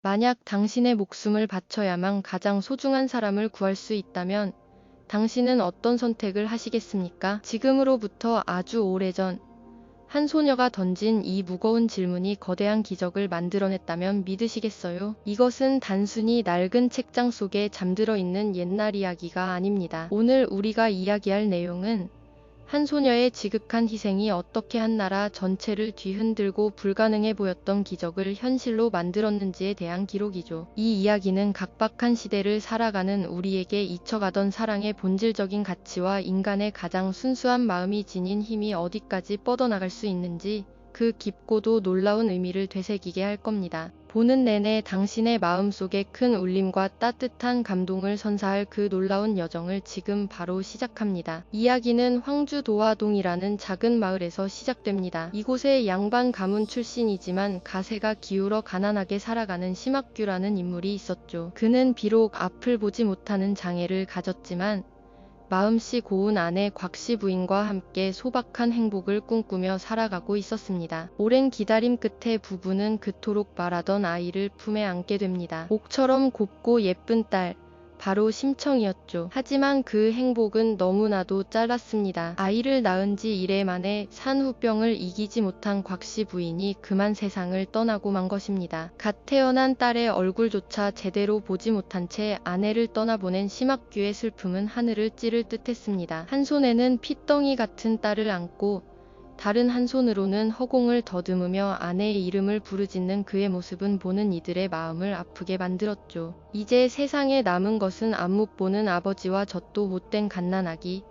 만약 당신의 목숨을 바쳐야만 가장 소중한 사람을 구할 수 있다면 당신은 어떤 선택을 하시겠습니까? 지금으로부터 아주 오래전 한 소녀가 던진 이 무거운 질문이 거대한 기적을 만들어냈다면 믿으시겠어요? 이것은 단순히 낡은 책장 속에 잠들어 있는 옛날 이야기가 아닙니다. 오늘 우리가 이야기할 내용은 한 소녀의 지극한 희생이 어떻게 한 나라 전체를 뒤흔들고 불가능해 보였던 기적을 현실로 만들었는지에 대한 기록이죠. 이 이야기는 각박한 시대를 살아가는 우리에게 잊혀가던 사랑의 본질적인 가치와 인간의 가장 순수한 마음이 지닌 힘이 어디까지 뻗어나갈 수 있는지 그 깊고도 놀라운 의미를 되새기게 할 겁니다. 보는 내내 당신의 마음속에 큰 울림과 따뜻한 감동을 선사할 그 놀라운 여정을 지금 바로 시작합니다. 이야기는 황주 도화동이라는 작은 마을에서 시작됩니다. 이곳의 양반 가문 출신이지만 가세가 기울어 가난하게 살아가는 심학규라는 인물이 있었죠. 그는 비록 앞을 보지 못하는 장애를 가졌지만 마음씨 고운 아내 곽씨 부인과 함께 소박한 행복을 꿈꾸며 살아가고 있었습니다. 오랜 기다림 끝에 부부는 그토록 바라던 아이를 품에 안게 됩니다. 목처럼 곱고 예쁜 딸, 바로 심청이었죠. 하지만 그 행복은 너무나도 짧았습니다. 아이를 낳은 지 1회 만에 산후병을 이기지 못한 곽씨 부인이 그만 세상을 떠나고 만 것입니다. 갓 태어난 딸의 얼굴조차 제대로 보지 못한 채 아내를 떠나보낸 심학규의 슬픔은 하늘을 찌를 듯했습니다. 한 손에는 핏덩이 같은 딸을 안고 다른 한 손으로는 허공을 더듬으며 아내의 이름을 부르짖는 그의 모습은 보는 이들의 마음을 아프게 만들었죠. 이제 세상에 남은 것은 안못 보는 아버지와 젖도 못된 갓난아기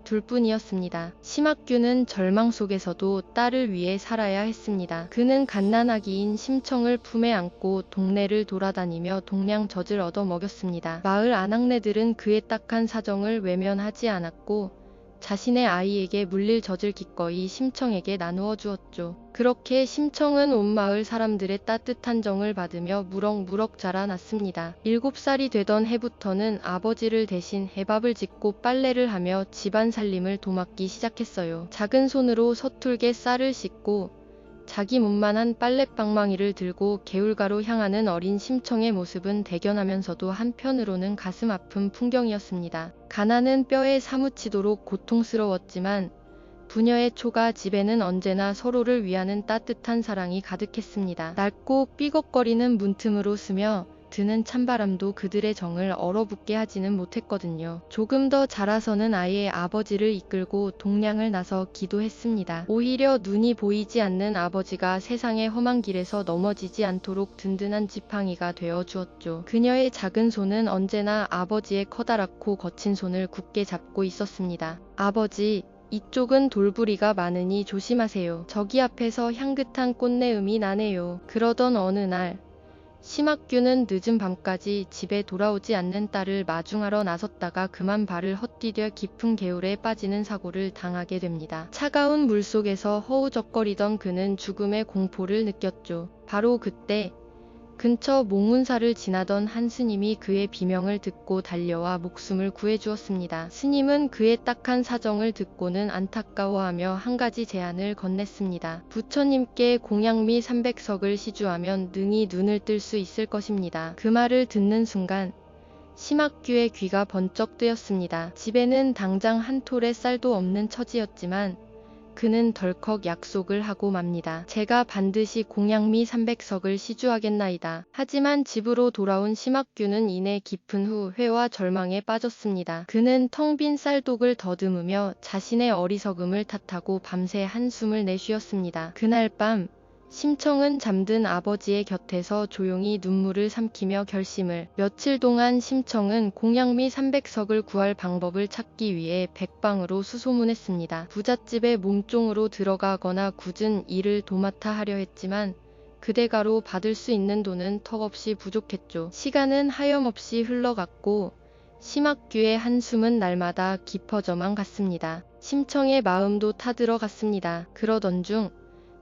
둘뿐이었습니다. 심학규는 절망 속에서도 딸을 위해 살아야 했습니다. 그는 갓난아기인 심청을 품에 안고 동네를 돌아다니며 동량젖을 얻어 먹였습니다. 마을 아낙네들은 그의 딱한 사정을 외면하지 않았고 자신의 아이에게 물릴 젖을 기꺼이 심청에게 나누어 주었죠. 그렇게 심청은 온 마을 사람들의 따뜻한 정을 받으며 무럭무럭 자라났습니다. 7살이 되던 해부터는 아버지를 대신 해밥을 짓고 빨래를 하며 집안 살림을 도맡기 시작했어요. 작은 손으로 서툴게 쌀을 씻고 자기 몸만한 빨랫방망이를 들고 개울가로 향하는 어린 심청의 모습은 대견하면서도 한편으로는 가슴 아픈 풍경이었습니다. 가난은 뼈에 사무치도록 고통스러웠지만 부녀의 초가 집에는 언제나 서로를 위하는 따뜻한 사랑이 가득했습니다. 낡고 삐걱거리는 문틈으로 스며 드는 찬바람도 그들의 정을 얼어붙게 하지는 못했거든요. 조금 더 자라서는 아예 아버지를 이끌고 동량을 나서 기도했습니다. 오히려 눈이 보이지 않는 아버지가 세상의 험한 길에서 넘어지지 않도록 든든한 지팡이가 되어 주었죠. 그녀의 작은 손은 언제나 아버지의 커다랗고 거친 손을 굳게 잡고 있었습니다. 아버지, 이쪽은 돌부리가 많으니 조심하세요. 저기 앞에서 향긋한 꽃내음이 나네요. 그러던 어느 날 심학규는 늦은 밤까지 집에 돌아오지 않는 딸을 마중하러 나섰다가 그만 발을 헛디뎌 깊은 개울에 빠지는 사고를 당하게 됩니다. 차가운 물속에서 허우적거리던 그는 죽음의 공포를 느꼈죠. 바로 그때 근처 몽운사를 지나던 한 스님이 그의 비명을 듣고 달려와 목숨을 구해주었습니다. 스님은 그의 딱한 사정을 듣고는 안타까워하며 한 가지 제안을 건넸습니다. 부처님께 공양미 300석을 시주하면 능히 눈을 뜰 수 있을 것입니다. 그 말을 듣는 순간 심학규의 귀가 번쩍 뜨였습니다. 집에는 당장 한 톨의 쌀도 없는 처지였지만 그는 덜컥 약속을 하고 맙니다. 제가 반드시 공양미 300석을 시주하겠나이다. 하지만 집으로 돌아온 심학규는 이내 깊은 후회와 절망에 빠졌습니다. 그는 텅 빈 쌀독을 더듬으며 자신의 어리석음을 탓하고 밤새 한숨을 내쉬었습니다. 그날 밤 심청은 잠든 아버지의 곁에서 조용히 눈물을 삼키며 결심을. 며칠 동안 심청은 공양미 300석을 구할 방법을 찾기 위해 백방으로 수소문했습니다. 부잣집에 몸종으로 들어가거나 굳은 일을 도맡아 하려 했지만 그대가로 받을 수 있는 돈은 턱없이 부족했죠. 시간은 하염없이 흘러갔고 심학규의 한숨은 날마다 깊어져만 갔습니다. 심청의 마음도 타들어갔습니다. 그러던 중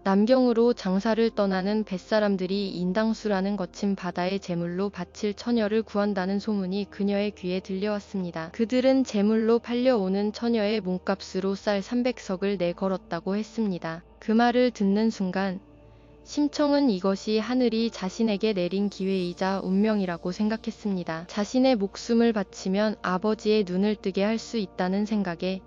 남경으로 장사를 떠나는 뱃사람들이 인당수라는 거친 바다의 제물로 바칠 처녀를 구한다는 소문이 그녀의 귀에 들려왔습니다. 그들은 제물로 팔려오는 처녀의 몸값으로 쌀 300석을 내걸었다고 했습니다. 그 말을 듣는 순간 심청은 이것이 하늘이 자신에게 내린 기회이자 운명이라고 생각했습니다. 자신의 목숨을 바치면 아버지의 눈을 뜨게 할 수 있다는 생각에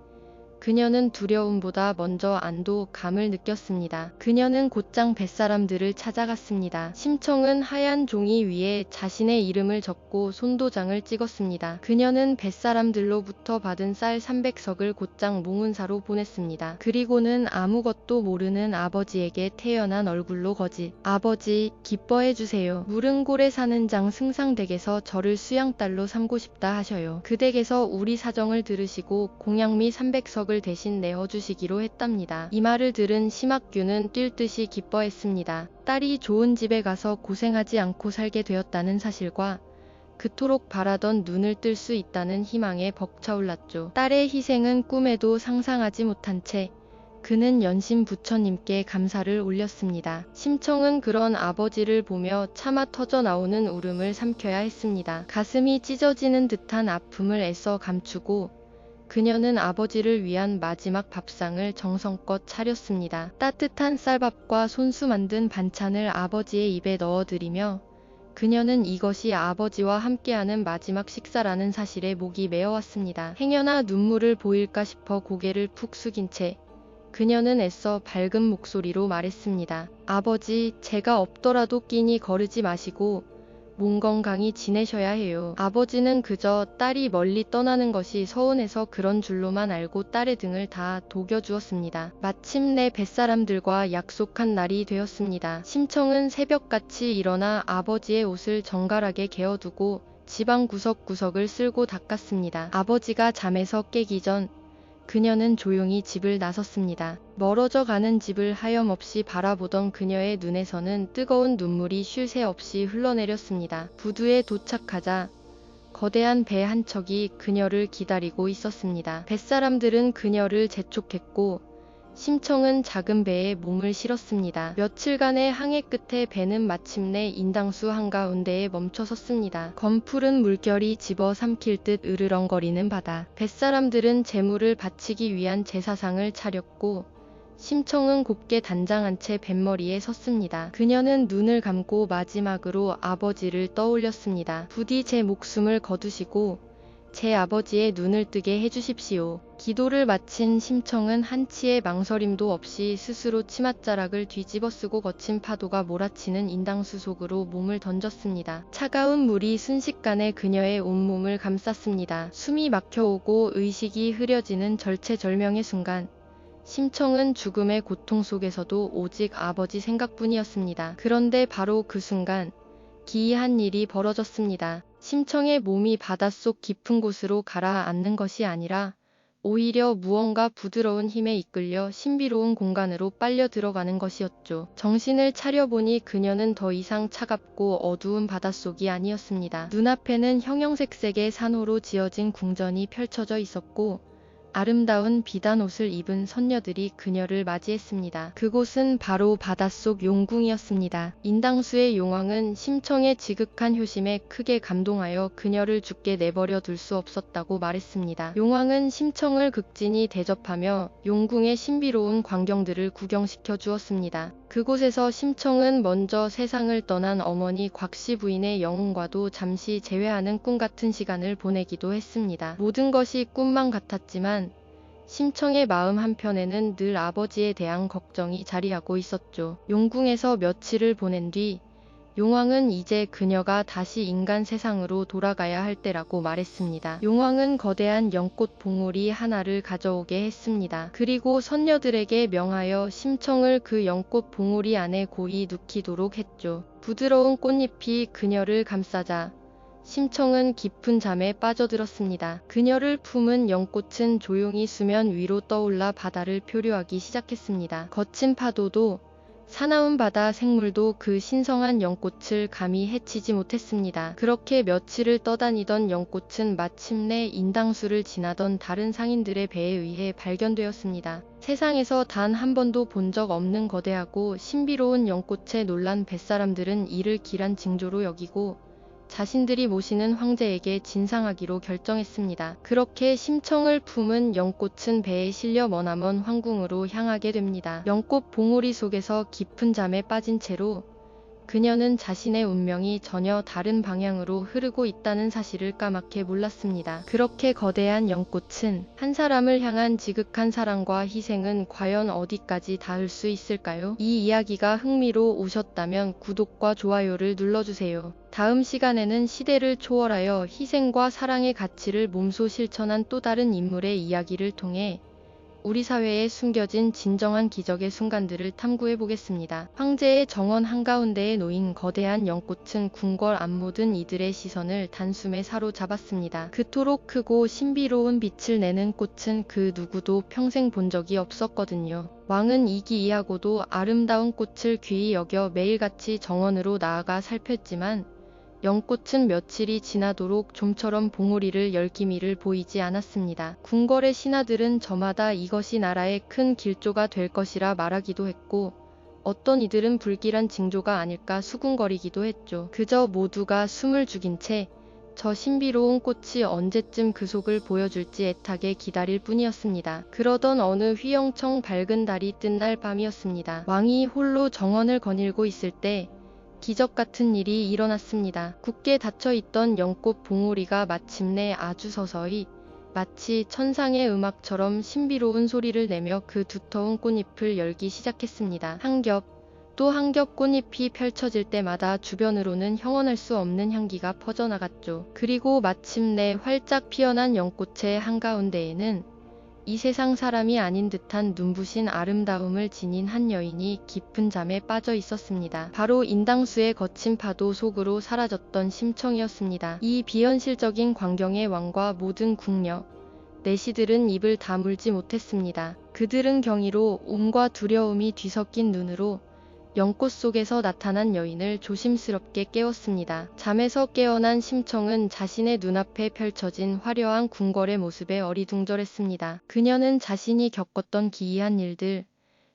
그녀는 두려움보다 먼저 안도감을 느꼈습니다. 그녀는 곧장 뱃사람들을 찾아갔습니다. 심청은 하얀 종이 위에 자신의 이름을 적고 손도장을 찍었습니다. 그녀는 뱃사람들로부터 받은 쌀 300석을 곧장 몽운사로 보냈습니다. 그리고는 아무것도 모르는 아버지에게 태연한 얼굴로 거짓. 아버지, 기뻐해주세요. 무릉골에 사는 장 승상댁에서 저를 수양딸로 삼고 싶다 하셔요. 그 댁에서 우리 사정을 들으시고 공양미 300석을 대신 내어주시기로 했답니다. 이 말을 들은 심학규는 뛸 듯이 기뻐했습니다. 딸이 좋은 집에 가서 고생하지 않고 살게 되었다는 사실과 그토록 바라던 눈을 뜰 수 있다는 희망에 벅차올랐죠. 딸의 희생은 꿈에도 상상하지 못한 채 그는 연신 부처님께 감사를 올렸습니다. 심청은 그런 아버지를 보며 차마 터져 나오는 울음을 삼켜야 했습니다. 가슴이 찢어지는 듯한 아픔을 애써 감추고 그녀는 아버지를 위한 마지막 밥상을 정성껏 차렸습니다. 따뜻한 쌀밥과 손수 만든 반찬을 아버지의 입에 넣어드리며 그녀는 이것이 아버지와 함께하는 마지막 식사라는 사실에 목이 메어왔습니다. 행여나 눈물을 보일까 싶어 고개를 푹 숙인 채 그녀는 애써 밝은 목소리로 말했습니다. 아버지, 제가 없더라도 끼니 거르지 마시고 몸 건강히 지내셔야 해요. 아버지는 그저 딸이 멀리 떠나는 것이 서운해서 그런 줄로만 알고 딸의 등을 다 녹여주었습니다. 마침내 뱃사람들과 약속한 날이 되었습니다. 심청은 새벽같이 일어나 아버지의 옷을 정갈하게 개어두고 집안 구석구석을 쓸고 닦았습니다. 아버지가 잠에서 깨기 전 그녀는 조용히 집을 나섰습니다. 멀어져 가는 집을 하염없이 바라보던 그녀의 눈에서는 뜨거운 눈물이 쉴 새 없이 흘러내렸습니다. 부두에 도착하자 거대한 배 한 척이 그녀를 기다리고 있었습니다. 뱃사람들은 그녀를 재촉했고 심청은 작은 배에 몸을 실었습니다. 며칠간의 항해 끝에 배는 마침내 인당수 한가운데에 멈춰섰습니다. 검푸른 물결이 집어삼킬 듯 으르렁거리는 바다. 뱃사람들은 재물을 바치기 위한 제사상을 차렸고 심청은 곱게 단장한 채 뱃머리에 섰습니다. 그녀는 눈을 감고 마지막으로 아버지를 떠올렸습니다. 부디 제 목숨을 거두시고 제 아버지의 눈을 뜨게 해주십시오. 기도를 마친 심청은 한치의 망설임도 없이 스스로 치맛자락을 뒤집어 쓰고 거친 파도가 몰아치는 인당수 속으로 몸을 던졌습니다. 차가운 물이 순식간에 그녀의 온몸을 감쌌습니다. 숨이 막혀오고 의식이 흐려지는 절체절명의 순간 심청은 죽음의 고통 속에서도 오직 아버지 생각뿐이었습니다. 그런데 바로 그 순간 기이한 일이 벌어졌습니다. 심청의 몸이 바닷속 깊은 곳으로 가라앉는 것이 아니라 오히려 무언가 부드러운 힘에 이끌려 신비로운 공간으로 빨려 들어가는 것이었죠. 정신을 차려보니 그녀는 더 이상 차갑고 어두운 바닷속이 아니었습니다. 눈앞에는 형형색색의 산호로 지어진 궁전이 펼쳐져 있었고 아름다운 비단 옷을 입은 선녀들이 그녀를 맞이했습니다. 그곳은 바로 바닷속 용궁이었습니다. 인당수의 용왕은 심청의 지극한 효심에 크게 감동하여 그녀를 죽게 내버려 둘 수 없었다고 말했습니다. 용왕은 심청을 극진히 대접하며 용궁의 신비로운 광경들을 구경시켜 주었습니다. 그곳에서 심청은 먼저 세상을 떠난 어머니 곽씨 부인의 영혼과도 잠시 재회하는 꿈 같은 시간을 보내기도 했습니다. 모든 것이 꿈만 같았지만 심청의 마음 한편에는 늘 아버지에 대한 걱정이 자리하고 있었죠. 용궁에서 며칠을 보낸 뒤 용왕은 이제 그녀가 다시 인간 세상으로 돌아가야 할 때라고 말했습니다. 용왕은 거대한 연꽃 봉오리 하나를 가져오게 했습니다. 그리고 선녀들에게 명하여 심청을 그 연꽃 봉오리 안에 고이 눕히도록 했죠. 부드러운 꽃잎이 그녀를 감싸자 심청은 깊은 잠에 빠져들었습니다. 그녀를 품은 연꽃은 조용히 수면 위로 떠올라 바다를 표류하기 시작했습니다. 거친 파도도 사나운 바다 생물도 그 신성한 연꽃을 감히 해치지 못했습니다. 그렇게 며칠을 떠다니던 연꽃은 마침내 인당수를 지나던 다른 상인들의 배에 의해 발견되었습니다. 세상에서 단 한 번도 본 적 없는 거대하고 신비로운 연꽃에 놀란 뱃사람들은 이를 기란 징조로 여기고 자신들이 모시는 황제에게 진상하기로 결정했습니다. 그렇게 심청을 품은 연꽃은 배에 실려 머나먼 황궁으로 향하게 됩니다. 연꽃 봉오리 속에서 깊은 잠에 빠진 채로 그녀는 자신의 운명이 전혀 다른 방향으로 흐르고 있다는 사실을 까맣게 몰랐습니다. 그렇게 거대한 연꽃은 한 사람을 향한 지극한 사랑과 희생은 과연 어디까지 닿을 수 있을까요? 이 이야기가 흥미로우셨다면 구독과 좋아요를 눌러주세요. 다음 시간에는 시대를 초월하여 희생과 사랑의 가치를 몸소 실천한 또 다른 인물의 이야기를 통해 우리 사회에 숨겨진 진정한 기적의 순간들을 탐구해 보겠습니다. 황제의 정원 한가운데에 놓인 거대한 연꽃은 궁궐 안모든 이들의 시선을 단숨에 사로잡았습니다. 그토록 크고 신비로운 빛을 내는 꽃은 그 누구도 평생 본 적이 없었거든요. 왕은 이기이하고도 아름다운 꽃을 귀히 여겨 매일같이 정원으로 나아가 살폈지만 연꽃은 며칠이 지나도록 좀처럼 봉오리를 열 기미를 보이지 않았습니다. 궁궐의 신하들은 저마다 이것이 나라의 큰 길조가 될 것이라 말하기도 했고 어떤 이들은 불길한 징조가 아닐까 수군거리기도 했죠. 그저 모두가 숨을 죽인 채 저 신비로운 꽃이 언제쯤 그 속을 보여줄지 애타게 기다릴 뿐이었습니다. 그러던 어느 휘영청 밝은 달이 뜬 날 밤이었습니다. 왕이 홀로 정원을 거닐고 있을 때 기적 같은 일이 일어났습니다. 굳게 닫혀있던 연꽃 봉오리가 마침내 아주 서서히 마치 천상의 음악처럼 신비로운 소리를 내며 그 두터운 꽃잎을 열기 시작했습니다. 한 겹, 또 한 겹 꽃잎이 펼쳐질 때마다 주변으로는 형언할 수 없는 향기가 퍼져나갔죠. 그리고 마침내 활짝 피어난 연꽃의 한가운데에는 이 세상 사람이 아닌 듯한 눈부신 아름다움을 지닌 한 여인이 깊은 잠에 빠져 있었습니다. 바로 인당수의 거친 파도 속으로 사라졌던 심청이었습니다. 이 비현실적인 광경에 왕과 모든 궁녀, 내시들은 입을 다물지 못했습니다. 그들은 경이로 옴과 두려움이 뒤섞인 눈으로 연꽃 속에서 나타난 여인을 조심스럽게 깨웠습니다. 잠에서 깨어난 심청은 자신의 눈앞에 펼쳐진 화려한 궁궐의 모습에 어리둥절했습니다. 그녀는 자신이 겪었던 기이한 일들,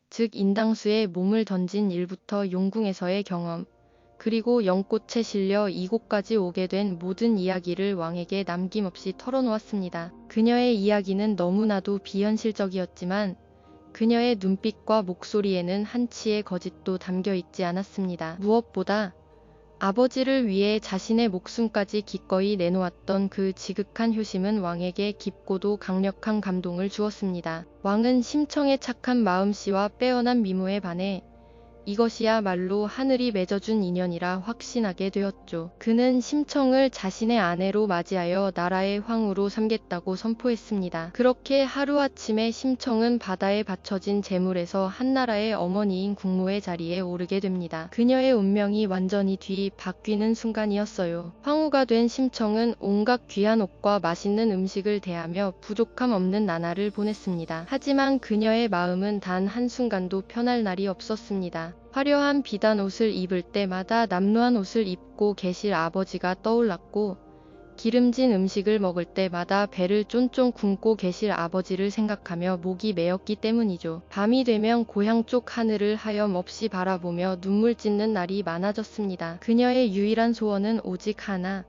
즉 인당수에 몸을 던진 일부터 용궁에서의 경험, 그리고 연꽃에 실려 이곳까지 오게 된 모든 이야기를 왕에게 남김없이 털어놓았습니다. 그녀의 이야기는 너무나도 비현실적이었지만 그녀의 눈빛과 목소리에는 한치의 거짓도 담겨 있지 않았습니다. 무엇보다 아버지를 위해 자신의 목숨까지 기꺼이 내놓았던 그 지극한 효심은 왕에게 깊고도 강력한 감동을 주었습니다. 왕은 심청의 착한 마음씨와 빼어난 미모에 반해 이것이야말로 하늘이 맺어준 인연이라 확신하게 되었죠. 그는 심청을 자신의 아내로 맞이하여 나라의 황후로 삼겠다고 선포했습니다. 그렇게 하루아침에 심청은 바다에 받쳐진 재물에서 한나라의 어머니인 국모의 자리에 오르게 됩니다. 그녀의 운명이 완전히 뒤바뀌는 순간이었어요. 황후가 된 심청은 온갖 귀한 옷과 맛있는 음식을 대하며 부족함 없는 나날을 보냈습니다. 하지만 그녀의 마음은 단 한순간도 편할 날이 없었습니다. 화려한 비단 옷을 입을 때마다 남루한 옷을 입고 계실 아버지가 떠올랐고 기름진 음식을 먹을 때마다 배를 쫀쫀 굶고 계실 아버지를 생각하며 목이 메었기 때문이죠. 밤이 되면 고향 쪽 하늘을 하염없이 바라보며 눈물 찢는 날이 많아졌습니다. 그녀의 유일한 소원은 오직 하나,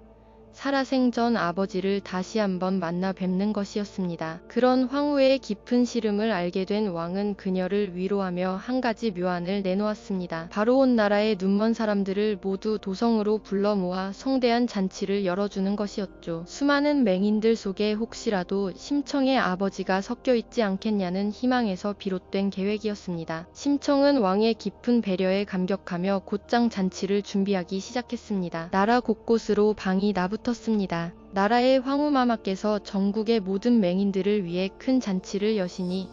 살아생전 아버지를 다시 한번 만나 뵙는 것이었습니다. 그런 황후의 깊은 시름을 알게 된 왕은 그녀를 위로하며 한 가지 묘안을 내놓았습니다. 바로 온 나라의 눈먼 사람들을 모두 도성으로 불러 모아 성대한 잔치를 열어주는 것이었죠. 수많은 맹인들 속에 혹시라도 심청의 아버지가 섞여 있지 않겠냐는 희망에서 비롯된 계획이었습니다. 심청은 왕의 깊은 배려에 감격하며 곧장 잔치를 준비하기 시작했습니다. 나라 곳곳으로 방이 나붙었습니다. 나라의 황후마마께서 전국의 모든 맹인들을 위해 큰 잔치를 여시니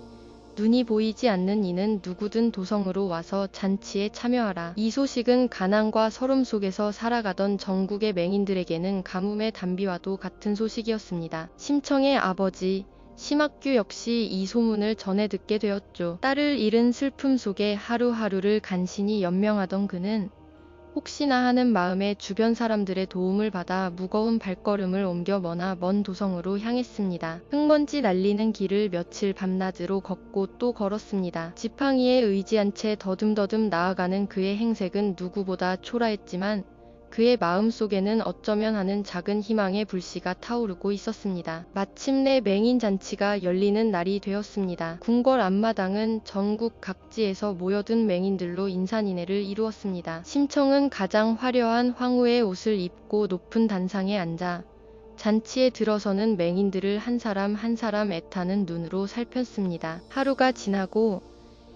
눈이 보이지 않는 이는 누구든 도성으로 와서 잔치에 참여하라. 이 소식은 가난과 서름 속에서 살아가던 전국의 맹인들에게는 가뭄의 단비와도 같은 소식이었습니다. 심청의 아버지 심학규 역시 이 소문을 전해 듣게 되었죠. 딸을 잃은 슬픔 속에 하루하루를 간신히 연명하던 그는 혹시나 하는 마음에 주변 사람들의 도움을 받아 무거운 발걸음을 옮겨 머나 먼 도성으로 향했습니다. 흙먼지 날리는 길을 며칠 밤낮으로 걷고 또 걸었습니다. 지팡이에 의지한 채 더듬더듬 나아가는 그의 행색은 누구보다 초라했지만 그의 마음속에는 어쩌면 하는 작은 희망의 불씨가 타오르고 있었습니다. 마침내 맹인 잔치가 열리는 날이 되었습니다. 궁궐 앞마당은 전국 각지에서 모여든 맹인들로 인산인해를 이루었습니다. 심청은 가장 화려한 황후의 옷을 입고 높은 단상에 앉아 잔치에 들어서는 맹인들을 한 사람 한 사람 애타는 눈으로 살폈습니다. 하루가 지나고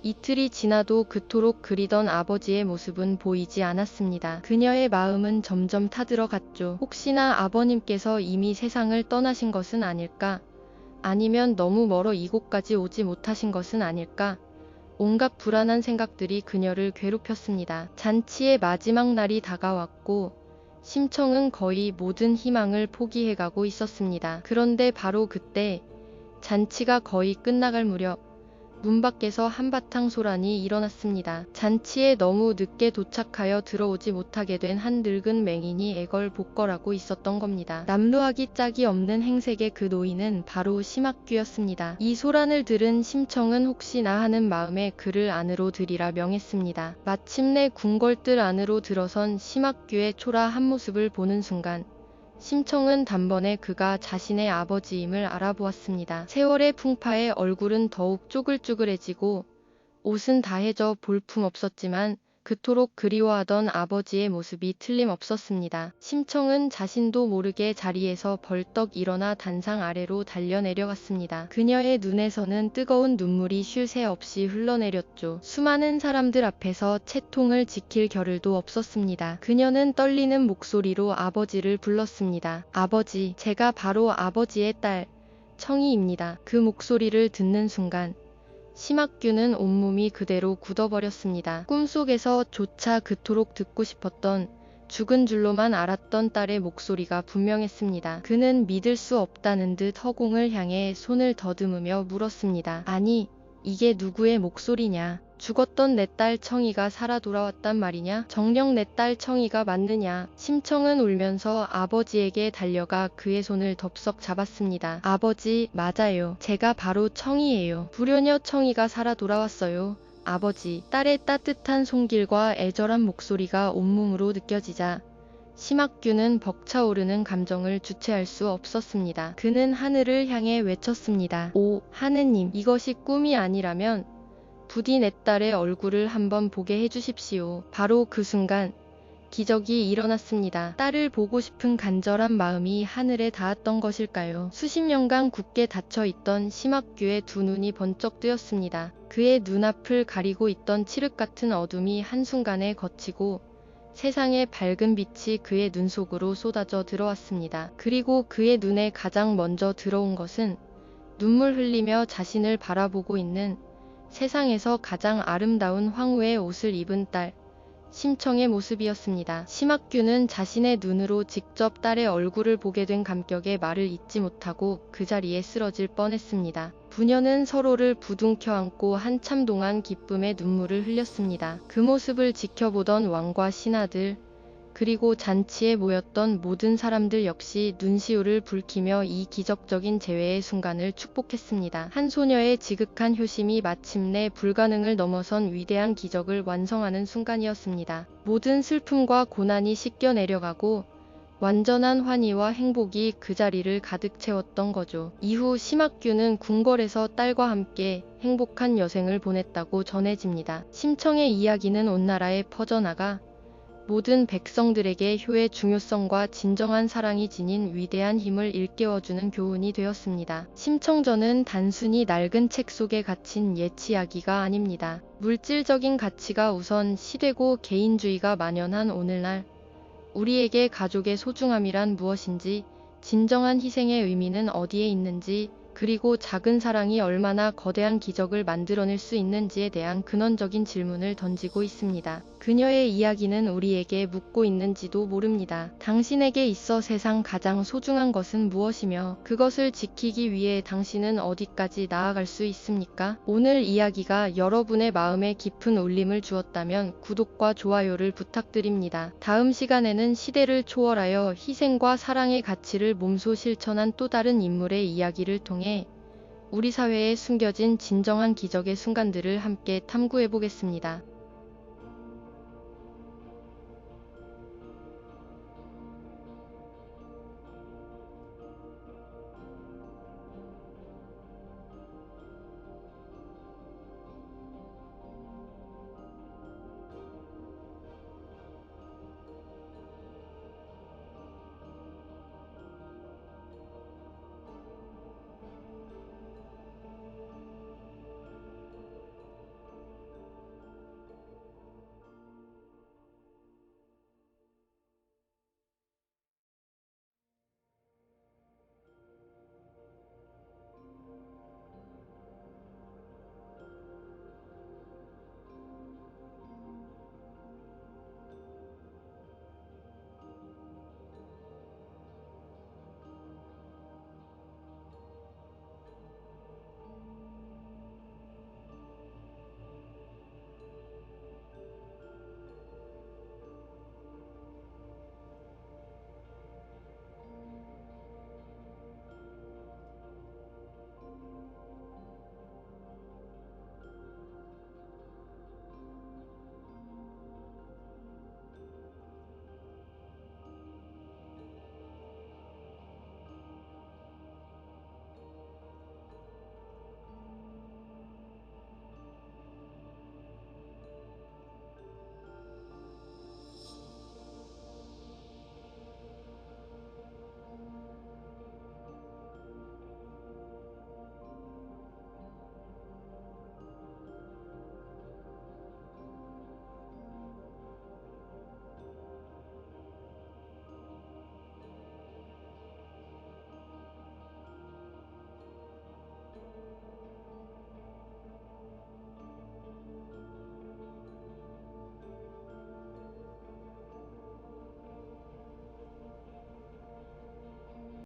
이틀이 지나도 그토록 그리던 아버지의 모습은 보이지 않았습니다. 그녀의 마음은 점점 타들어갔죠. 혹시나 아버님께서 이미 세상을 떠나신 것은 아닐까? 아니면 너무 멀어 이곳까지 오지 못하신 것은 아닐까? 온갖 불안한 생각들이 그녀를 괴롭혔습니다. 잔치의 마지막 날이 다가왔고 심청은 거의 모든 희망을 포기해가고 있었습니다. 그런데 바로 그때 잔치가 거의 끝나갈 무렵 문 밖에서 한바탕 소란이 일어났습니다. 잔치에 너무 늦게 도착하여 들어오지 못하게 된 한 늙은 맹인이 애걸복걸하고 있었던 겁니다. 남루하기 짝이 없는 행색의 그 노인은 바로 심학규였습니다. 이 소란을 들은 심청은 혹시나 하는 마음에 그를 안으로 들이라 명했습니다. 마침내 궁궐뜰 안으로 들어선 심학규의 초라한 모습을 보는 순간 심청은 단번에 그가 자신의 아버지임을 알아보았습니다. 세월의 풍파에 얼굴은 더욱 쪼글쪼글해지고 옷은 다해져 볼품없었지만 그토록 그리워하던 아버지의 모습이 틀림없었습니다. 심청은 자신도 모르게 자리에서 벌떡 일어나 단상 아래로 달려내려갔습니다. 그녀의 눈에서는 뜨거운 눈물이 쉴 새 없이 흘러내렸죠. 수많은 사람들 앞에서 채통을 지킬 겨를도 없었습니다. 그녀는 떨리는 목소리로 아버지를 불렀습니다. 아버지, 제가 바로 아버지의 딸 청이입니다. 그 목소리를 듣는 순간 심학규는 온몸이 그대로 굳어버렸습니다. 꿈속에서조차 그토록 듣고 싶었던, 죽은 줄로만 알았던 딸의 목소리가 분명했습니다. 그는 믿을 수 없다는 듯 허공을 향해 손을 더듬으며 물었습니다. 아니, 이게 누구의 목소리냐? 죽었던 내 딸 청이가 살아 돌아왔단 말이냐? 정녕 내 딸 청이가 맞느냐? 심청은 울면서 아버지에게 달려가 그의 손을 덥석 잡았습니다. 아버지, 맞아요. 제가 바로 청이에요. 불효녀 청이가 살아 돌아왔어요. 아버지. 딸의 따뜻한 손길과 애절한 목소리가 온몸으로 느껴지자 심학규는 벅차오르는 감정을 주체할 수 없었습니다. 그는 하늘을 향해 외쳤습니다. 오, 하느님, 이것이 꿈이 아니라면 부디 내 딸의 얼굴을 한번 보게 해주십시오. 바로 그 순간 기적이 일어났습니다. 딸을 보고 싶은 간절한 마음이 하늘에 닿았던 것일까요? 수십 년간 굳게 닫혀있던 심학규의 두 눈이 번쩍 뜨였습니다. 그의 눈앞을 가리고 있던 칠흑 같은 어둠이 한순간에 걷히고 세상의 밝은 빛이 그의 눈 속으로 쏟아져 들어왔습니다. 그리고 그의 눈에 가장 먼저 들어온 것은 눈물 흘리며 자신을 바라보고 있는 세상에서 가장 아름다운 황후의 옷을 입은 딸 심청의 모습이었습니다. 심학규는 자신의 눈으로 직접 딸의 얼굴을 보게 된 감격에 말을 잇지 못하고 그 자리에 쓰러질 뻔했습니다. 부녀는 서로를 부둥켜 안고 한참 동안 기쁨의 눈물을 흘렸습니다. 그 모습을 지켜보던 왕과 신하들, 그리고 잔치에 모였던 모든 사람들 역시 눈시울을 붉히며 이 기적적인 재회의 순간을 축복했습니다. 한 소녀의 지극한 효심이 마침내 불가능을 넘어선 위대한 기적을 완성하는 순간이었습니다. 모든 슬픔과 고난이 씻겨 내려가고 완전한 환희와 행복이 그 자리를 가득 채웠던 거죠. 이후 심학규는 궁궐에서 딸과 함께 행복한 여생을 보냈다고 전해집니다. 심청의 이야기는 온 나라에 퍼져나가 모든 백성들에게 효의 중요성과 진정한 사랑이 지닌 위대한 힘을 일깨워주는 교훈이 되었습니다. 심청전은 단순히 낡은 책 속에 갇힌 옛 이야기가 아닙니다. 물질적인 가치가 우선 시되고 개인주의가 만연한 오늘날, 우리에게 가족의 소중함이란 무엇인지, 진정한 희생의 의미는 어디에 있는지, 그리고 작은 사랑이 얼마나 거대한 기적을 만들어낼 수 있는지에 대한 근원적인 질문을 던지고 있습니다. 그녀의 이야기는 우리에게 묻고 있는지도 모릅니다. 당신에게 있어 세상 가장 소중한 것은 무엇이며 그것을 지키기 위해 당신은 어디까지 나아갈 수 있습니까? 오늘 이야기가 여러분의 마음에 깊은 울림을 주었다면 구독과 좋아요를 부탁드립니다. 다음 시간에는 시대를 초월하여 희생과 사랑의 가치를 몸소 실천한 또 다른 인물의 이야기를 통해 우리 사회에 숨겨진 진정한 기적의 순간들을 함께 탐구해보겠습니다.